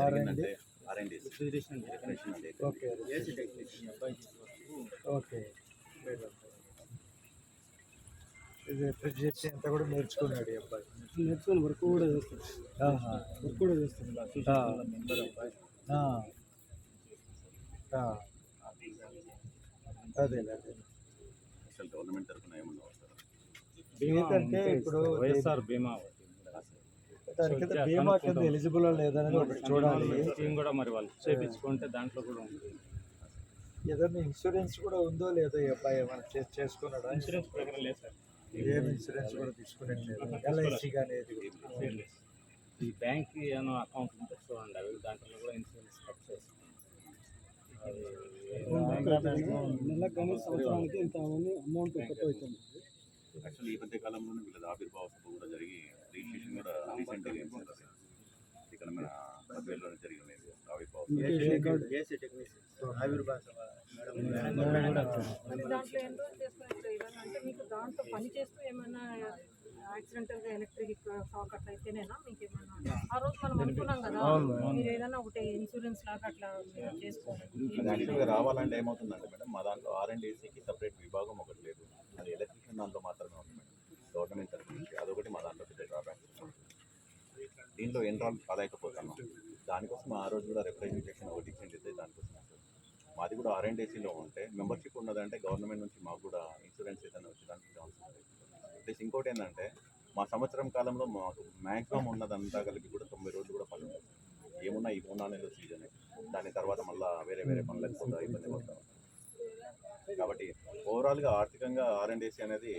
R&D R&D okay okay ఇది fridge అంతా కూడా నేర్చుకున్నాడు ఈ అబ్బాయి. నేర్చుకుని వర్క్ కూడా చేస్తాడు. వర్క్ కూడా చేస్తాడు. మెంబర్ అబ్బాయి. అదే అదే అసలు గవర్నమెంట్ తరఫున ఏమన్నా వస్తారా? ఏంటంటే ఇప్పుడు వైఎస్ఆర్ బీమా దానికి బీమా కింద ఎలిజిబుల్ లేదనేది ఒకటి చూడాలి. స్కీమ్ కూడా మరి వాళ్ళు చేయించుకుంటే దాంట్లో కూడా ఉంటుంది. ఏదైనా ఇన్సూరెన్స్ కూడా ఉందో లేదో ఈ అబ్బాయి ఏమైనా చేసుకున్నాడా? ఇన్సూరెన్స్ ప్రకారం లేదు సార్. ఏం ఇన్సూరెన్స్ కూడా తీసుకునేట్లేదు. LIC కానీ ఈ బ్యాంక్ ఏమైనా అకౌంట్ ఉంటే చూడండి, అవి దాంట్లో కూడా ఇన్సూరెన్స్ కట్ చేస్తాం. నెలకు కానీ సంవత్సరానికి ఇంత అమౌంట్ కట్ అవుతుంది. యాక్చువల్లీ ఈ మధ్య కాలంలోనే వీళ్ళ ఆవిర్భావ సభ కూడా జరిగి రిజిస్ట్రేషన్ కూడా రీసెంట్గా ఇక్కడ మన మధ్యలోనే జరిగింది ఆవిర్భావ దాంట్లో ఎన్రోల్ చేసుకున్నట్లు ఏదైనా అంటే మీకు దాంట్లో పని చేస్తూ ఏమైనా యాక్సిడెంటల్గా ఎలక్ట్రిక్ షాక్ అట్లా అయితేనేనా మీకు ఏమైనా ఆ రోజు మనం అనుకున్నాం కదా మీరు ఏదైనా ఒకటి ఇన్సూరెన్స్ లాగా అట్లా చేసుకోవాలి. రావాలంటే ఏమవుతుందంటే మేడం, మా దాంట్లో R&Dకి సపరేట్ విభాగం ఒకటి లేదు. అది ఎలక్ట్రిషియన్ దాంట్లో మాత్రమే ఉంది మేడం, గవర్నమెంట్ తరఫు నుంచి. అదొకటి మా దాంట్లో పెద్ద డ్రాబ్యాక్. దీంట్లో ఎన్రోల్ కాలేకపోతున్నాం. దానికోసం ఆ రోజు కూడా రిప్రజెంటేషన్ ఒకటి ఇచ్చింది. దానికోసం మాది కూడా R&Dలో ఉంటే మెంబర్షిప్ ఉన్నదంటే గవర్నమెంట్ నుంచి మాకు కూడా ఇన్సూరెన్స్ ఏదైనా వచ్చేదానికి ఛాన్స్ ఉంది. ప్లస్ ఇంకోటి ఏంటంటే మా సంవత్సరం కాలంలో మాకు మ్యాక్సిమం ఉన్నదంతా కలిపి కూడా 90 రోజులు కూడా పని ఉంటుంది. ఏమున్నా ఈ 3 నెలలు సీజనే, దాని తర్వాత మళ్ళీ వేరే పనులకు పోతా ఇబ్బంది పడతాం. కాబట్టి ఓవరాల్గా ఆర్థికంగా R&D అనేది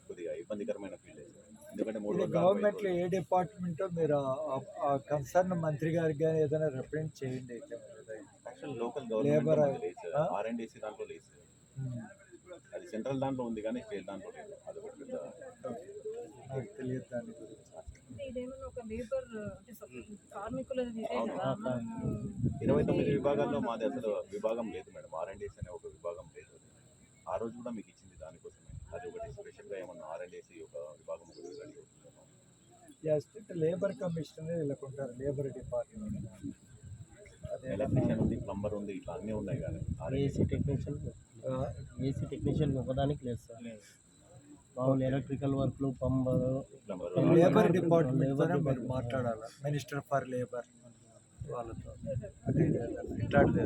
కొద్దిగా ఇబ్బందికరమైన ఫీల్డ్. ఎందుకంటే గవర్నమెంట్లో ఏ డిపార్ట్మెంటో మీరు కన్సర్న్ మంత్రి గారికి కానీ ఏదైనా రిప్రజెంట్ చేయండి. యాక్చువల్ లోకల్ గవర్నమెంట్ R&D దాంట్లో లేదు. అది సెంట్రల్ దాంట్లో ఉంది కానీ స్టేట్ దాంట్లో లేదు. అది ఒకటి పెద్ద నాకు తెలియదు దాని గురించి. ఇదేమన్నా ఒక లేబర్ అంటే కార్మికులది ఇదే కదా. 29 విభాగాల్లో మాది అసలు విభాగం లేదు మేడం. R&D అనే ఒక విభాగం లేదు. ఆ రోజు కూడా మీకు ఇచ్చింది దానికోసమే. అది ఒకటి స్పెషల్గా ఏమన్నా R&D ఒక విభాగం ఒకటి రెడీ అవుతుంది. లేబర్ కమిషన్ వీళ్ళకుంటారు, లేబర్ డిపార్ట్మెంట్. అదే ఎలక్ట్రీషియన్ ఉంది, ప్లంబర్ ఉంది, ఇట్లా అన్నీ ఉన్నాయి. కానీ ఏసీ టెక్నీషియన్ ఒకదానికి లేదు సార్. మామూలు ఎలక్ట్రికల్ వర్క్లు, ప్లంబర్, లేబర్ డిపార్ట్మెంట్తోనే మీరు మాట్లాడాలి. మినిస్టర్ ఫర్ లేబర్ వాళ్ళతో. అదే ఇట్లాంటిది